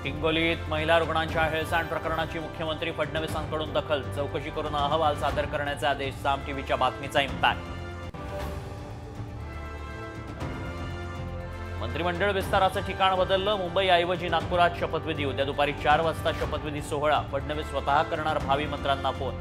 हिंगोलीत महिला रुग्णांच्या हेळसांड प्रकरणाची मुख्यमंत्री फडणवीसांकडून दखल, चौकशी करून अहवाल सादर करण्याचे आदेश. साम टीव्हीच्या बातमीचा इम्पॅक्ट. मंत्रिमंडळ विस्ताराचं ठिकाण बदललं, मुंबईऐवजी नागपुरात शपथविधी. उद्या दुपारी 4 वाजता शपथविधी सोहळा. फडणवीस स्वतः करणार भावी मंत्र्यांना फोन.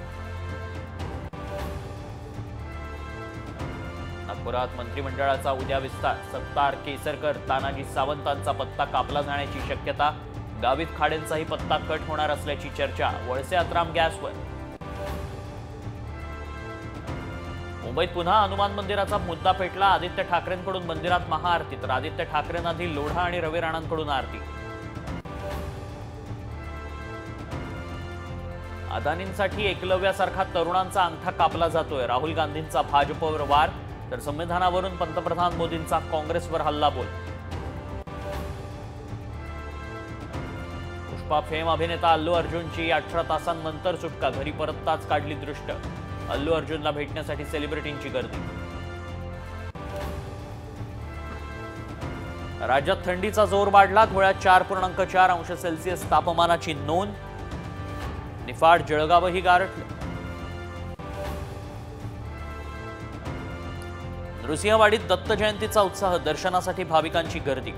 नागपुरात मंत्रिमंडळाचा उद्या विस्तार. सत्तार, केसरकर, तानाजी सावंतांचा पत्ता कापला जाण्याची शक्यता. गावित खाडेंचाही पत्ता कट होणार असल्याची चर्चा. वळसे आत्राम गॅसवर. मुंबईत पुन्हा हनुमान मंदिराचा मुद्दा पेटला. आदित्य ठाकरेंकडून मंदिरात महाआरती, तर आदित्य ठाकरेंआधी लोढा आणि रवी राणांकडून आरती. अदानींसाठी एकलव्यासारखा तरुणांचा अंगठा कापला जातोय. राहुल गांधींचा भाजपवर वार, तर संविधानावरून पंतप्रधान मोदींचा काँग्रेसवर हल्लाबोल. पुष्पा फेम अभिनेता अल्लू अर्जुनची 18 तासांनंतर सुटका. घरी परतताच काढली दृष्ट. अल्लू अर्जुनला भेटण्यासाठी सेलिब्रिटींची गर्दी. राज्यात थंडीचा जोर वाढला. धुळ्यात 4.4 अंश सेल्सिअस तापमानाची नोंद. निफाड, जळगावही गारठलं. नृसिंहवाडीत दत्त जयंतीचा उत्साह. दर्शनासाठी भाविकांची गर्दी.